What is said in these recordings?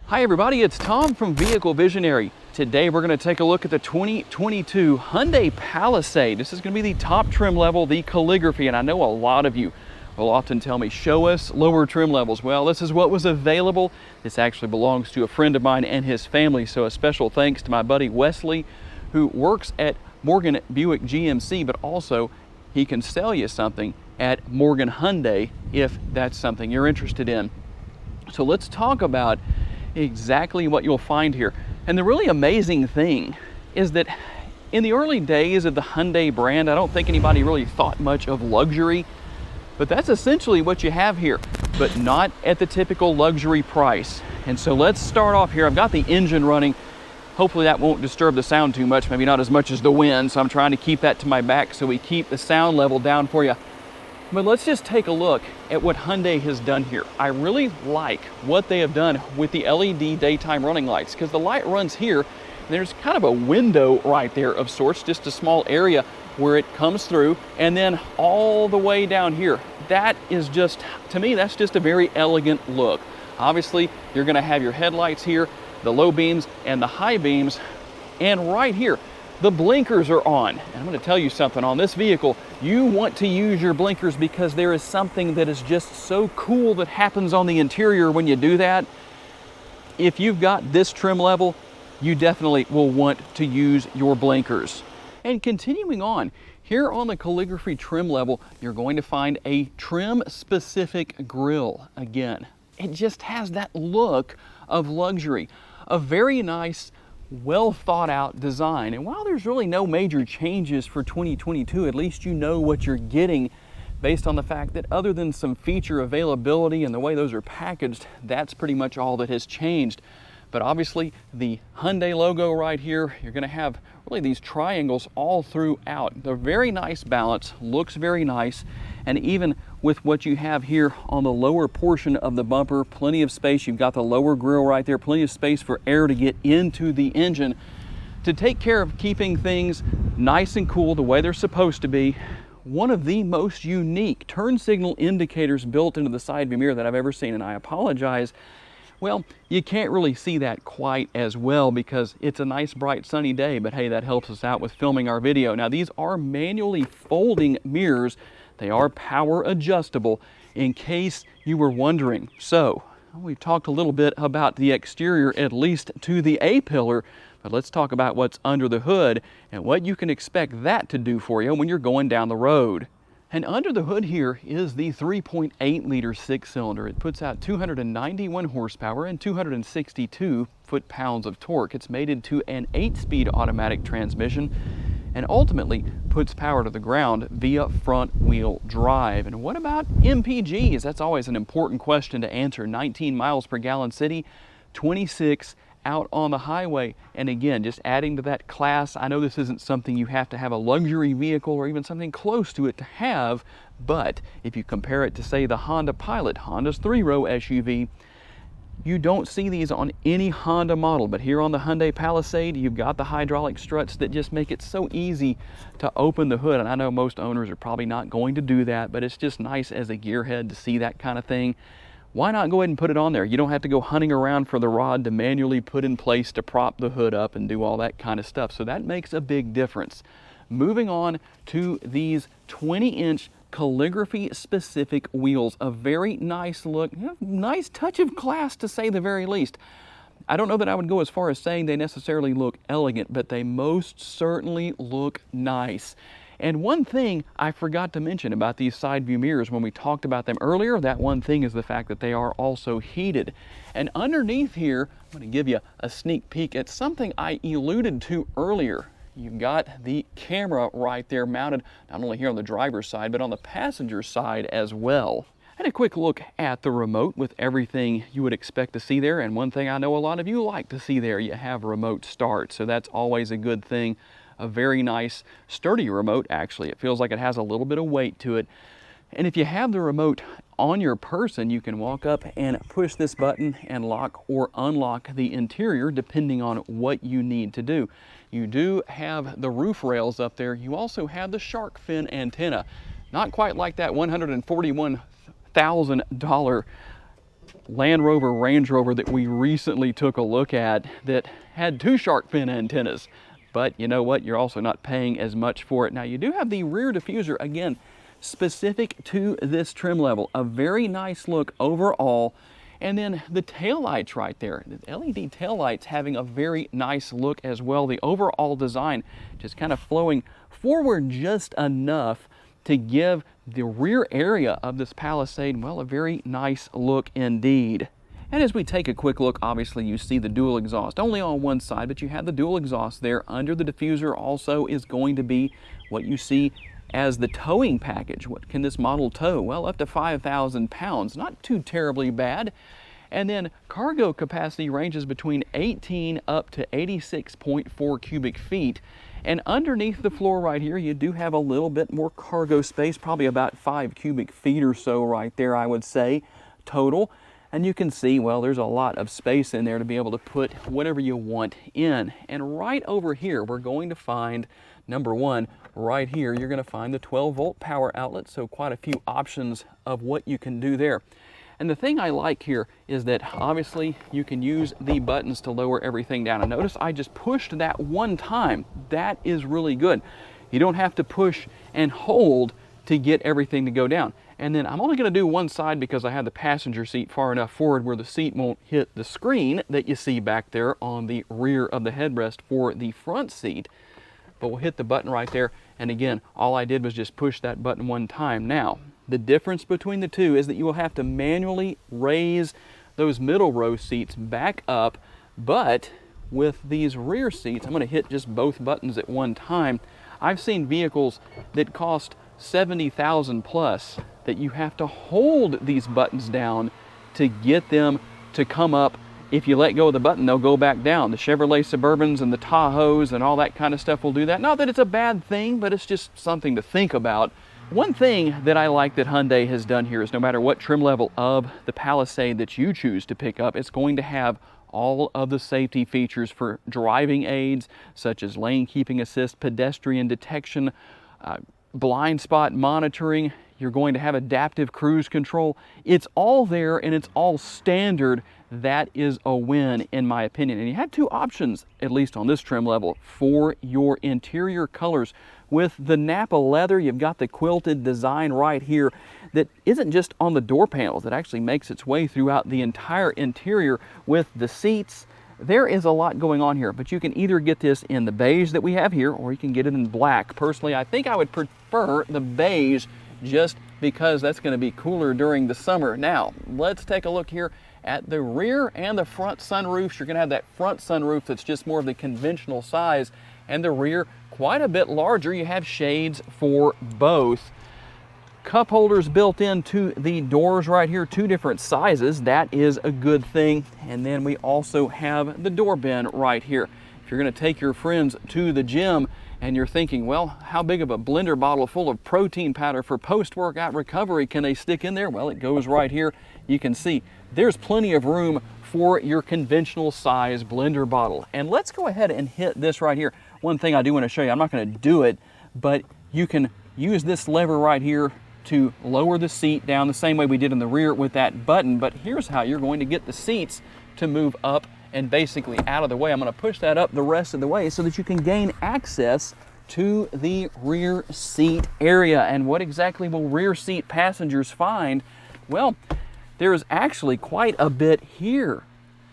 Hi everybody, it's Tom from Vehicle Visionary. Today we're going to take a look at the 2022 Hyundai Palisade. This is going to be the top trim level, the Calligraphy, and I know a lot of you will often tell me, show us lower trim levels. Well, this is what was available. This actually belongs to a friend of mine and his family, so a special thanks to my buddy Wesley, who works at Morgan Buick GMC, but also he can sell you something at Morgan Hyundai if that's something you're interested in. So let's talk about exactly what you'll find here. And the really amazing thing is that in the early days of the Hyundai brand, I don't think anybody really thought much of luxury, but that's essentially what you have here, but not at the typical luxury price. And so let's start off here. I've got the engine running. Hopefully that won't disturb the sound too much, maybe not as much as the wind, so I'm trying to keep that to my back so we keep the sound level down for you. But let's just take a look at what Hyundai has done here. I really like what they have done with the LED daytime running lights, because the light runs here, and there's kind of a window right there of sorts, just a small area where it comes through, and then all the way down here. That is just, to me, that's just a very elegant look. Obviously, you're gonna have your headlights here, the low beams and the high beams, and right here, the blinkers are on. And I'm going to tell you something, on this vehicle, you want to use your blinkers because there is something that is just so cool that happens on the interior when you do that. If you've got this trim level, you definitely will want to use your blinkers. And continuing on, here on the Calligraphy trim level, you're going to find a trim-specific grille. Again, it just has that look of luxury, a very nice, well thought out design. And while there's really no major changes for 2022, at least you know what you're getting based on the fact that other than some feature availability and the way those are packaged, that's pretty much all that has changed. But obviously the Hyundai logo right here, you're going to have really these triangles all throughout. They're very nice balance, looks very nice, and even with what you have here on the lower portion of the bumper, plenty of space. You've got the lower grille right there, plenty of space for air to get into the engine to take care of keeping things nice and cool the way they're supposed to be. One of the most unique turn signal indicators built into the side view mirror that I've ever seen, and I apologize. Well, you can't really see that quite as well because it's a nice bright sunny day, but hey, that helps us out with filming our video. Now, these are manually folding mirrors. They are power adjustable in case you were wondering. So we've talked a little bit about the exterior, at least to the A-pillar, but let's talk about what's under the hood and what you can expect that to do for you when you're going down the road. And under the hood here is the 3.8 liter six-cylinder. It puts out 291 horsepower and 262 foot-pounds of torque. It's mated to an 8-speed automatic transmission and ultimately puts power to the ground via front-wheel drive. And what about MPGs? That's always an important question to answer. 19 miles per gallon city, 26 out on the highway. And again, just adding to that class, I know this isn't something you have to have a luxury vehicle or even something close to it to have, but if you compare it to, say, the Honda Pilot, Honda's 3-row SUV, you don't see these on any Honda model, but here on the Hyundai Palisade, you've got the hydraulic struts that just make it so easy to open the hood. And I know most owners are probably not going to do that, but it's just nice as a gearhead to see that kind of thing. Why not go ahead and put it on there? You don't have to go hunting around for the rod to manually put in place to prop the hood up and do all that kind of stuff. So that makes a big difference. Moving on to these 20-inch Calligraphy specific wheels, a very nice look, nice touch of class to say the very least. I don't know that I would go as far as saying they necessarily look elegant, but they most certainly look nice. And one thing I forgot to mention about these side view mirrors when we talked about them earlier, that one thing is the fact that they are also heated. And underneath here, I'm going to give you a sneak peek at something I alluded to earlier. You've got the camera right there mounted, not only here on the driver's side, but on the passenger side as well. And a quick look at the remote with everything you would expect to see there. And one thing I know a lot of you like to see there, you have remote start. So that's always a good thing. A very nice, sturdy remote, actually. It feels like it has a little bit of weight to it. And if you have the remote on your person, you can walk up and push this button and lock or unlock the interior depending on what you need to do. You do have the roof rails up there. You also have the shark fin antenna. Not quite like that $141,000 Land Rover, Range Rover that we recently took a look at that had 2 shark fin antennas. But you know what? You're also not paying as much for it. Now you do have the rear diffuser, again, specific to this trim level. A very nice look overall. And then the taillights right there. The LED taillights having a very nice look as well. The overall design just kind of flowing forward just enough to give the rear area of this Palisade, well, a very nice look indeed. And as we take a quick look, obviously you see the dual exhaust only on one side, but you have the dual exhaust there. Under the diffuser also is going to be what you see as the towing package. What can this model tow? Well, up to 5,000 pounds, not too terribly bad. And then cargo capacity ranges between 18 up to 86.4 cubic feet. And underneath the floor right here, you do have a little bit more cargo space, probably about 5 cubic feet or so right there, I would say, total. And you can see, well, there's a lot of space in there to be able to put whatever you want in. And right over here, we're going to find, number one, right here, you're going to find the 12-volt power outlet, so quite a few options of what you can do there. And the thing I like here is that obviously you can use the buttons to lower everything down. And notice I just pushed that one time. That is really good. You don't have to push and hold to get everything to go down. And then I'm only going to do one side because I have the passenger seat far enough forward where the seat won't hit the screen that you see back there on the rear of the headrest for the front seat. But we'll hit the button right there. And again, all I did was just push that button one time. Now, the difference between the two is that you will have to manually raise those middle row seats back up. But with these rear seats, I'm going to hit just both buttons at one time. I've seen vehicles that cost 70,000 plus that you have to hold these buttons down to get them to come up. If you let go of the button, they'll go back down. The Chevrolet Suburbans and the Tahoes and all that kind of stuff will do that. Not that it's a bad thing, but it's just something to think about. One thing that I like that Hyundai has done here is no matter what trim level of the Palisade that you choose to pick up, it's going to have all of the safety features for driving aids, such as lane keeping assist, pedestrian detection, blind spot monitoring. You're going to have adaptive cruise control. It's all there and it's all standard. That is a win in my opinion. And you had 2 options, at least on this trim level, for your interior colors. With the Napa leather, you've got the quilted design right here that isn't just on the door panels. It actually makes its way throughout the entire interior with the seats. There is a lot going on here, but you can either get this in the beige that we have here, or you can get it in black. Personally, I think I would prefer the beige just because that's going to be cooler during the summer. Now, let's take a look here at the rear and the front sunroofs. You're going to have that front sunroof that's just more of the conventional size, and the rear quite a bit larger. You have shades for both. Cup holders built into the doors right here, 2 different sizes. That is a good thing. And then we also have the door bin right here. If you're going to take your friends to the gym and you're thinking, well, how big of a blender bottle full of protein powder for post-workout recovery can they stick in there? Well, it goes right here. You can see there's plenty of room for your conventional size blender bottle. And let's go ahead and hit this right here. One thing I do want to show you, I'm not going to do it, but you can use this lever right here to lower the seat down the same way we did in the rear with that button. But here's how you're going to get the seats to move up and basically out of the way. I'm going to push that up the rest of the way so that you can gain access to the rear seat area. And what exactly will rear seat passengers find? Well, there is actually quite a bit here.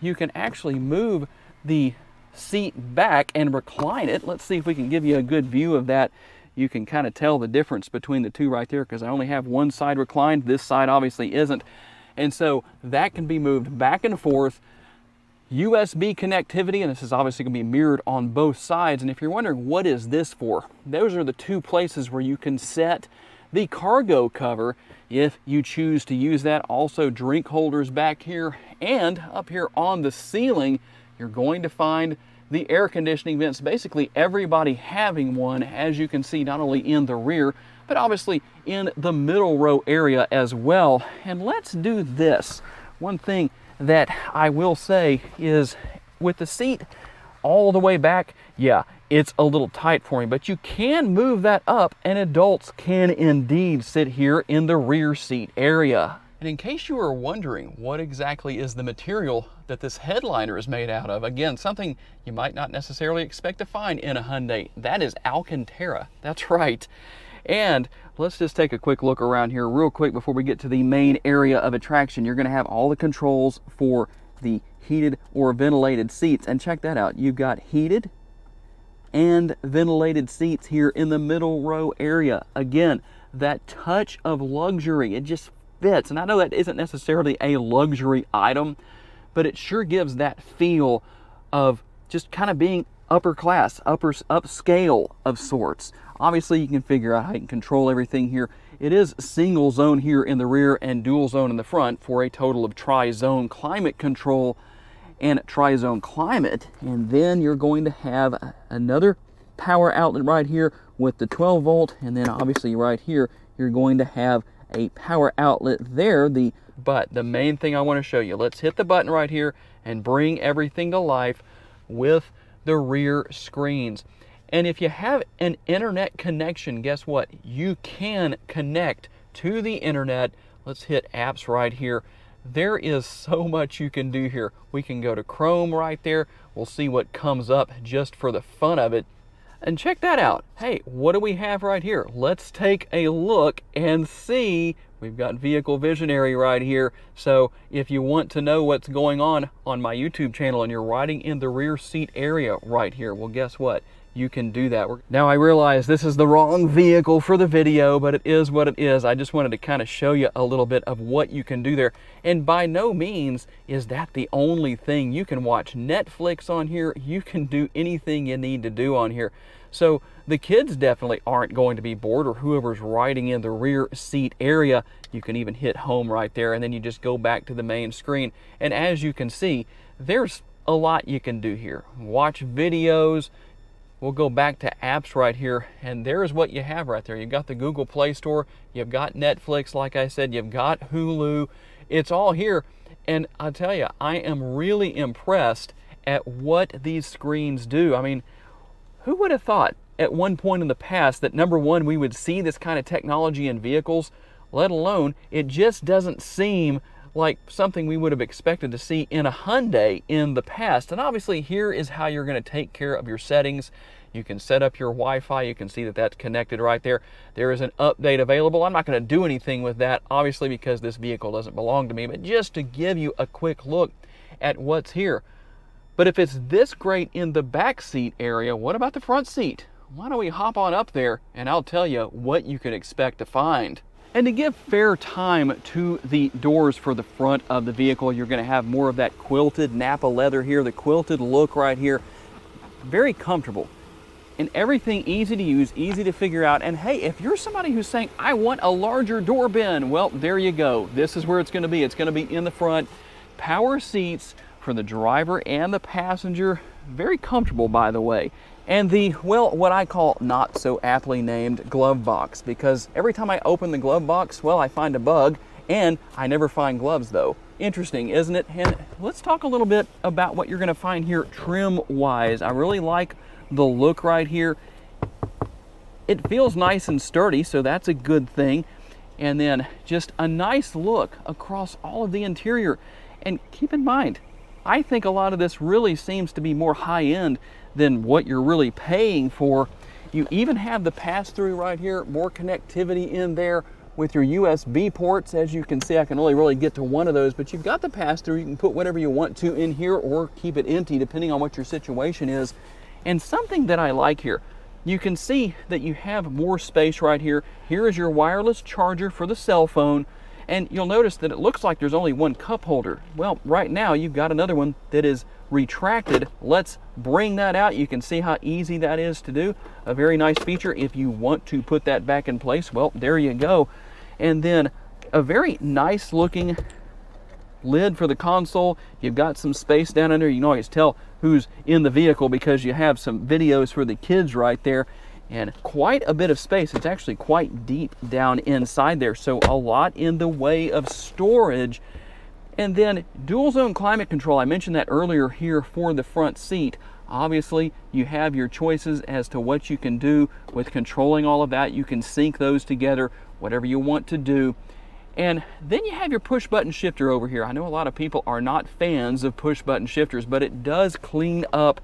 You can actually move the seat back and recline it. Let's see if we can give you a good view of that. You can kind of tell the difference between the two right there because I only have one side reclined. This side obviously isn't. And so that can be moved back and forth. USB connectivity, and this is obviously going to be mirrored on both sides. And if you're wondering what is this for, those are the 2 places where you can set the cargo cover if you choose to use that. Also drink holders back here, and up here on the ceiling you're going to find the air conditioning vents. Basically everybody having one, as you can see, not only in the rear but obviously in the middle row area as well. And let's do this. One thing that I will say is with the seat all the way back, yeah, it's a little tight for me, but you can move that up and adults can indeed sit here in the rear seat area. And in case you were wondering what exactly is the material that this headliner is made out of, again, something you might not necessarily expect to find in a Hyundai, that is Alcantara. That's right. And let's just take a quick look around here real quick before we get to the main area of attraction. You're going to have all the controls for the heated or ventilated seats. And check that out. You've got heated and ventilated seats here in the middle row area. Again, that touch of luxury, it just fits. And I know that isn't necessarily a luxury item, but it sure gives that feel of just kind of being upper class, upscale of sorts. Obviously, you can figure out how you can control everything here. It is single zone here in the rear and dual zone in the front for a total of tri-zone climate control and tri-zone climate. And then you're going to have another power outlet right here with the 12 volt, and then obviously right here you're going to have a power outlet there. But the main thing I want to show you, let's hit the button right here and bring everything to life with the rear screens. And if you have an internet connection, guess what? You can connect to the internet. Let's hit apps right here. There is so much you can do here. We can go to Chrome right there. We'll see what comes up just for the fun of it. And check that out. Hey, what do we have right here? Let's take a look and see. We've got Vehicle Visionary right here. So if you want to know what's going on my YouTube channel and you're riding in the rear seat area right here, well, guess what? You can do that. Now I realize this is the wrong vehicle for the video, but it is what it is. I just wanted to kind of show you a little bit of what you can do there. And by no means is that the only thing. You can watch Netflix on here. You can do anything you need to do on here. So the kids definitely aren't going to be bored, or whoever's riding in the rear seat area. You can even hit home right there, and then you just go back to the main screen. And as you can see, there's a lot you can do here. Watch videos. We'll go back to apps right here, and there's what you have right there. You've got the Google Play Store, you've got Netflix, like I said, you've got Hulu. It's all here, and I'll tell you, I am really impressed at what these screens do. I mean, who would have thought at one point in the past that, number one, we would see this kind of technology in vehicles, let alone it just doesn't seem like something we would have expected to see in a Hyundai in the past. And obviously here is how you're going to take care of your settings. You can set up your Wi-Fi. You can see that that's connected right there. There is an update available. I'm not going to do anything with that, obviously, because this vehicle doesn't belong to me, but just to give you a quick look at what's here. But if it's this great in the back seat area, what about the front seat? Why don't we hop on up there and I'll tell you what you can expect to find. And to give fair time to the doors for the front of the vehicle, you're going to have more of that quilted Napa leather here, the quilted look right here. Very comfortable. And everything easy to use, easy to figure out. And hey, if you're somebody who's saying, I want a larger door bin, well, there you go. This is where it's going to be. It's going to be in the front. Power seats for the driver and the passenger. Very comfortable, by the way. And the, well, what I call not so aptly named glove box, because every time I open the glove box, well, I find a bug, and I never find gloves though. Interesting, isn't it? And let's talk a little bit about what you're going to find here trim-wise. I really like the look right here. It feels nice and sturdy, so that's a good thing. And then just a nice look across all of the interior. And keep in mind, I think a lot of this really seems to be more high-end than what you're really paying for. You even have the pass-through right here, more connectivity in there with your USB ports. As you can see, I can only really get to one of those, but you've got the pass-through. You can put whatever you want to in here or keep it empty depending on what your situation is. And something that I like here, you can see that you have more space right here. Here is your wireless charger for the cell phone. And you'll notice that it looks like there's only one cup holder. Well, right now you've got another one that is retracted. Let's bring that out. You can see how easy that is to do. A very nice feature. If you want to put that back in place, well, there you go. And then a very nice looking lid for the console. You've got some space down under. You can always tell who's in the vehicle because you have some videos for the kids right there. And quite a bit of space. It's actually quite deep down inside there, so a lot in the way of storage. And then dual zone climate control, I mentioned that earlier here for the front seat. Obviously you have your choices as to what you can do with controlling all of that. You can sync those together, whatever you want to do. And then you have your push button shifter over here. I know a lot of people are not fans of push button shifters, but it does clean up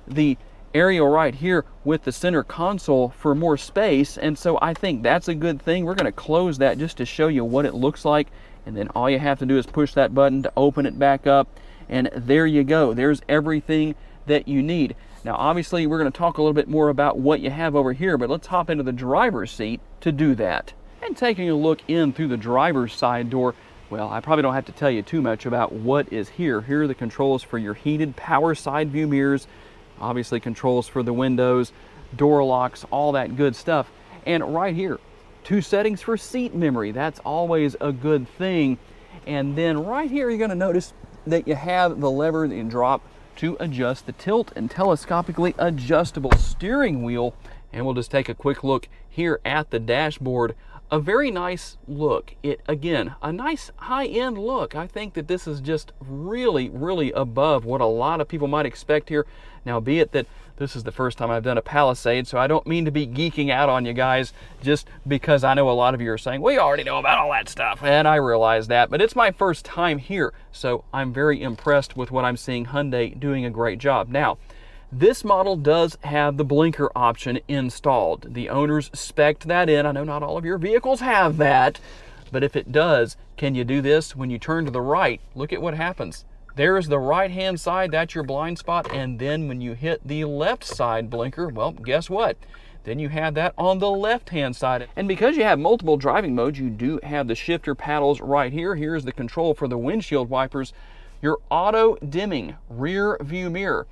the area right here with the center console for more space, and so I think that's a good thing. We're going to close that just to show you what it looks like, and then all you have to do is push that button to open it back up, and there you go. There's everything that you need. Now obviously we're going to talk a little bit more about what you have over here, but let's hop into the driver's seat to do that. And taking a look in through the driver's side door, well, I probably don't have to tell you too much about what is here. Here are the controls for your heated power side view mirrors, obviously controls for the windows, door locks, all that good stuff. And right here, 2 settings for seat memory. That's always a good thing. And then right here, you're going to notice that you have the lever that you drop to adjust the tilt and telescopically adjustable steering wheel. And we'll just take a quick look here at the dashboard. A very nice look. Again, a nice high-end look. I think that this is just really, really above what a lot of people might expect here. Now, be it that this is the first time I've done a Palisade, so I don't mean to be geeking out on you guys just because I know a lot of you are saying, we already know about all that stuff, and I realize that, but it's my first time here, so I'm very impressed with what I'm seeing Hyundai doing a great job. Now, this model does have the blinker option installed. The owners spec'd that in. I know not all of your vehicles have that, but if it does, can you do this? When you turn to the right, look at what happens. There's the right-hand side, that's your blind spot, and then when you hit the left side blinker, well, guess what? Then you have that on the left-hand side. And because you have multiple driving modes, you do have the shifter paddles right here. Here's the control for the windshield wipers, your auto-dimming rear view mirror.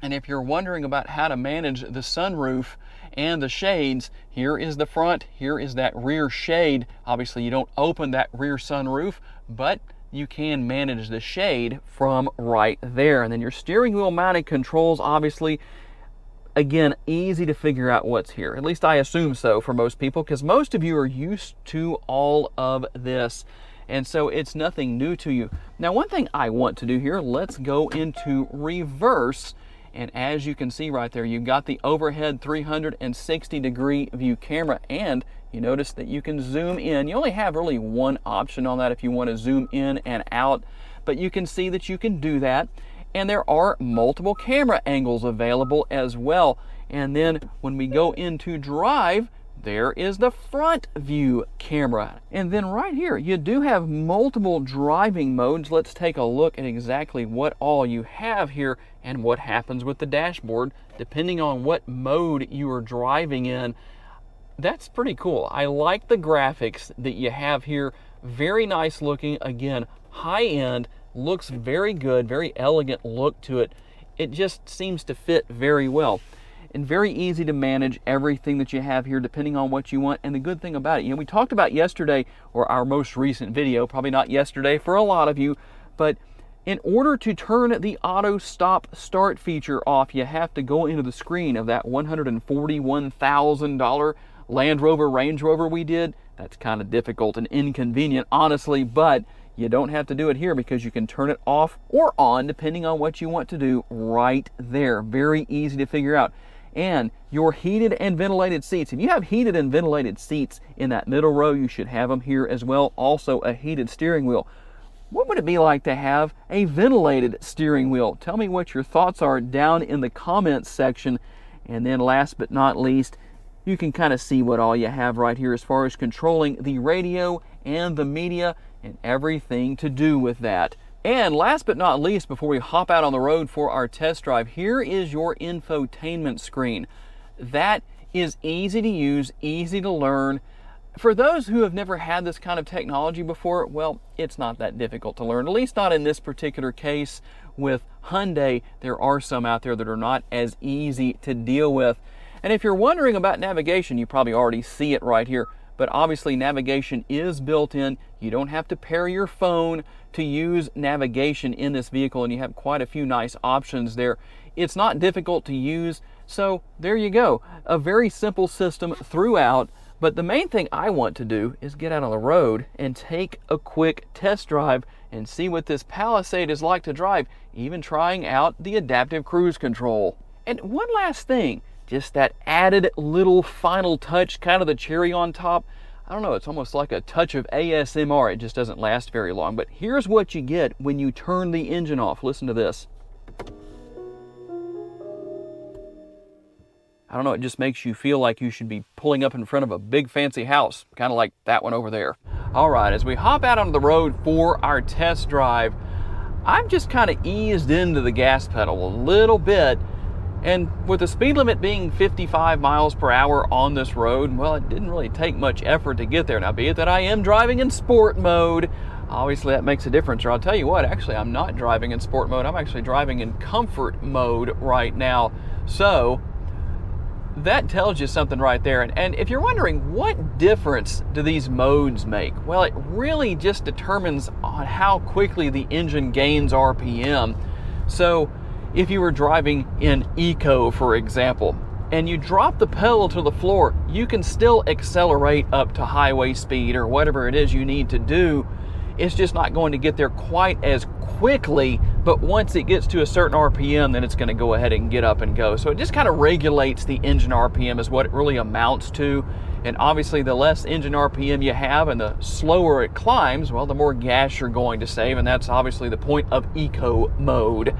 And if you're wondering about how to manage the sunroof and the shades, here is the front, here is that rear shade. Obviously you don't open that rear sunroof, but you can manage the shade from right there. And then your steering wheel mounted controls, obviously, again, easy to figure out what's here. At least I assume so for most people, because most of you are used to all of this. And so it's nothing new to you. Now, one thing I want to do here, let's go into reverse. And as you can see right there, you've got the overhead 360-degree view camera, and you notice that you can zoom in. You only have really one option on that if you want to zoom in and out, but you can see that you can do that. And there are multiple camera angles available as well. And then when we go into drive, there is the front view camera. And then right here, you do have multiple driving modes. Let's take a look at exactly what all you have here and what happens with the dashboard, depending on what mode you are driving in. That's pretty cool. I like the graphics that you have here. Very nice looking. Again, high end, looks very good, very elegant look to it. It just seems to fit very well. And very easy to manage everything that you have here depending on what you want. And the good thing about it, you know, we talked about yesterday, or our most recent video, probably not yesterday for a lot of you, but in order to turn the auto stop start feature off, you have to go into the screen of that $141,000 Land Rover, Range Rover we did. That's kind of difficult and inconvenient, honestly, but you don't have to do it here because you can turn it off or on depending on what you want to do right there. Very easy to figure out. And your heated and ventilated seats. If you have heated and ventilated seats in that middle row, you should have them here as well. Also a heated steering wheel. What would it be like to have a ventilated steering wheel? Tell me what your thoughts are down in the comments section. And then last but not least, you can kind of see what all you have right here as far as controlling the radio and the media and everything to do with that. And last but not least, before we hop out on the road for our test drive, here is your infotainment screen. That is easy to use, easy to learn. For those who have never had this kind of technology before, well, it's not that difficult to learn, at least not in this particular case with Hyundai. There are some out there that are not as easy to deal with. And if you're wondering about navigation, you probably already see it right here. But obviously navigation is built in. You don't have to pair your phone to use navigation in this vehicle, and you have quite a few nice options there. It's not difficult to use, so there you go. A very simple system throughout, but the main thing I want to do is get out on the road and take a quick test drive and see what this Palisade is like to drive, even trying out the adaptive cruise control. And one last thing, just that added little final touch, kind of the cherry on top. I don't know, it's almost like a touch of ASMR. It just doesn't last very long. But here's what you get when you turn the engine off. Listen to this. I don't know, it just makes you feel like you should be pulling up in front of a big fancy house, kind of like that one over there. All right, as we hop out onto the road for our test drive, I've just kind of eased into the gas pedal a little bit. And with the speed limit being 55 miles per hour on this road, well, it didn't really take much effort to get there. Now, be it that I am driving in sport mode, obviously that makes a difference. Or I'll tell you what, actually, I'm not driving in sport mode. I'm actually driving in comfort mode right now. So that tells you something right there. And if you're wondering what difference do these modes make, well, it really just determines on how quickly the engine gains RPM. So if you were driving in eco, for example, and you drop the pedal to the floor, you can still accelerate up to highway speed or whatever it is you need to do. It's just not going to get there quite as quickly, but once it gets to a certain RPM, then it's going to go ahead and get up and go. So it just kind of regulates the engine RPM is what it really amounts to. And obviously the less engine RPM you have and the slower it climbs, well, the more gas you're going to save, and that's obviously the point of eco mode.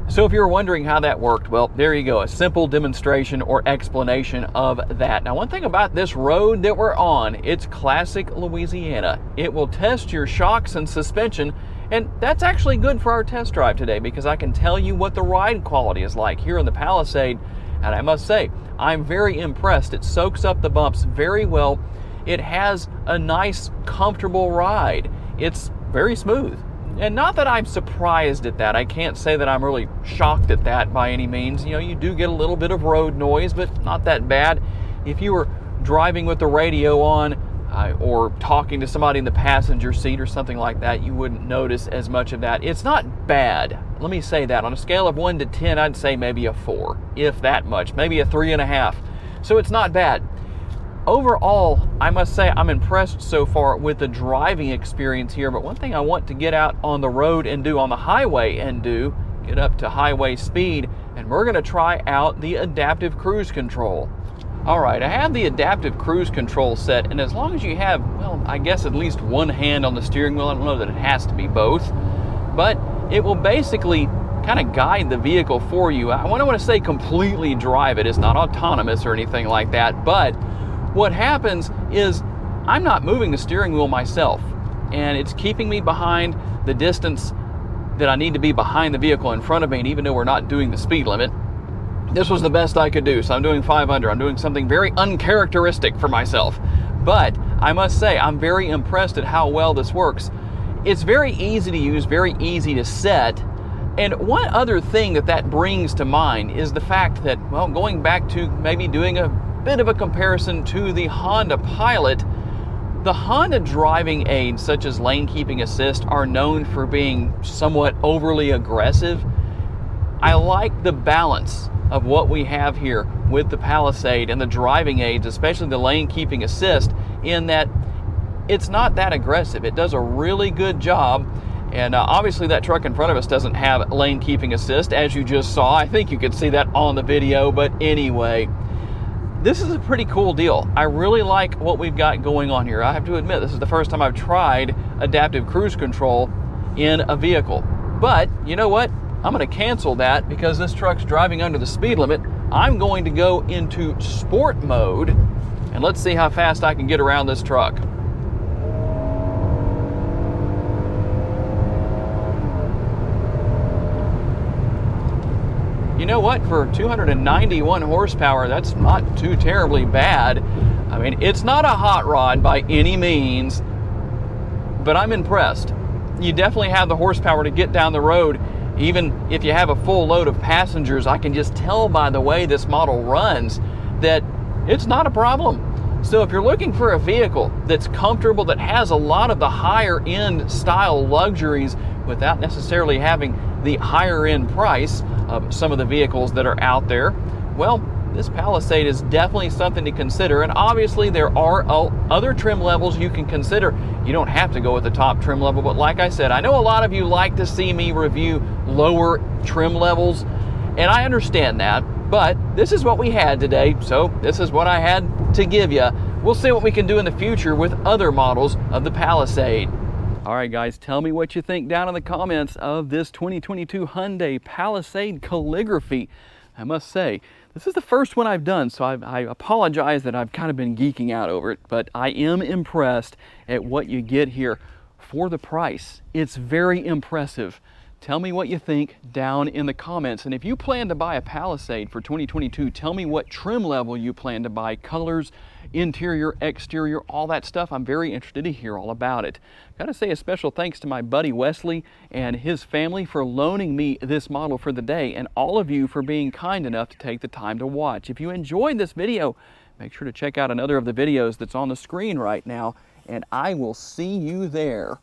So if you're wondering how that worked, well, there you go, a simple demonstration or explanation of that. Now, one thing about this road that we're on, it's classic Louisiana. It will test your shocks and suspension, and that's actually good for our test drive today because I can tell you what the ride quality is like here in the Palisade, and I must say, I'm very impressed. It soaks up the bumps very well. It has a nice, comfortable ride. It's very smooth. And not that I'm surprised at that. I can't say that I'm really shocked at that by any means. You know, you do get a little bit of road noise, but not that bad. If you were driving with the radio on or talking to somebody in the passenger seat or something like that, you wouldn't notice as much of that. It's not bad. Let me say that. On a scale of 1 to 10, I'd say maybe a 4, if that much, maybe a 3.5. So it's not bad. Overall, I must say I'm impressed so far with the driving experience here, but one thing I want to get out on the road and do on the highway and get up to highway speed, and we're going to try out the adaptive cruise control. All right, I have the adaptive cruise control set, and as long as you have, well, I guess at least one hand on the steering wheel, I don't know that it has to be both, but it will basically kind of guide the vehicle for you. I don't want to say completely drive it. It's not autonomous or anything like that, but what happens is I'm not moving the steering wheel myself, and it's keeping me behind the distance that I need to be behind the vehicle in front of me. And even though we're not doing the speed limit, this was the best I could do. So I'm doing 5 under. I'm doing something very uncharacteristic for myself. But I must say, I'm very impressed at how well this works. It's very easy to use, very easy to set. And one other thing that brings to mind is the fact that, well, going back to maybe doing a bit of a comparison to the Honda Pilot, the Honda driving aids such as lane keeping assist are known for being somewhat overly aggressive. I like the balance of what we have here with the Palisade and the driving aids, especially the lane keeping assist, in that it's not that aggressive. It does a really good job. And obviously that truck in front of us doesn't have lane keeping assist, as you just saw. I think you could see that on the video, but anyway, this is a pretty cool deal. I really like what we've got going on here. I have to admit, this is the first time I've tried adaptive cruise control in a vehicle. But you know what? I'm going to cancel that because this truck's driving under the speed limit. I'm going to go into sport mode, and let's see how fast I can get around this truck. You know what, for 291 horsepower, that's not too terribly bad. I mean, it's not a hot rod by any means, but I'm impressed. You definitely have the horsepower to get down the road. Even if you have a full load of passengers, I can just tell by the way this model runs that it's not a problem. So if you're looking for a vehicle that's comfortable, that has a lot of the higher end style luxuries without necessarily having the higher end price of some of the vehicles that are out there, well, this Palisade is definitely something to consider. And obviously there are other trim levels you can consider. You don't have to go with the top trim level, but like I said, I know a lot of you like to see me review lower trim levels, and I understand that, but this is what we had today, so this is what I had to give you. we'll see what we can do in the future with other models of the Palisade. All right, guys, tell me what you think down in the comments of this 2022 Hyundai Palisade Calligraphy. I must say, this is the first one I've done, so I apologize that I've kind of been geeking out over it, but I am impressed at what you get here for the price. It's very impressive. Tell me what you think down in the comments. And if you plan to buy a Palisade for 2022, tell me what trim level you plan to buy, colors, interior, exterior, all that stuff. I'm very interested to hear all about it. Gotta say a special thanks to my buddy Wesley and his family for loaning me this model for the day, and all of you for being kind enough to take the time to watch. If you enjoyed this video, make sure to check out another of the videos that's on the screen right now, and I will see you there.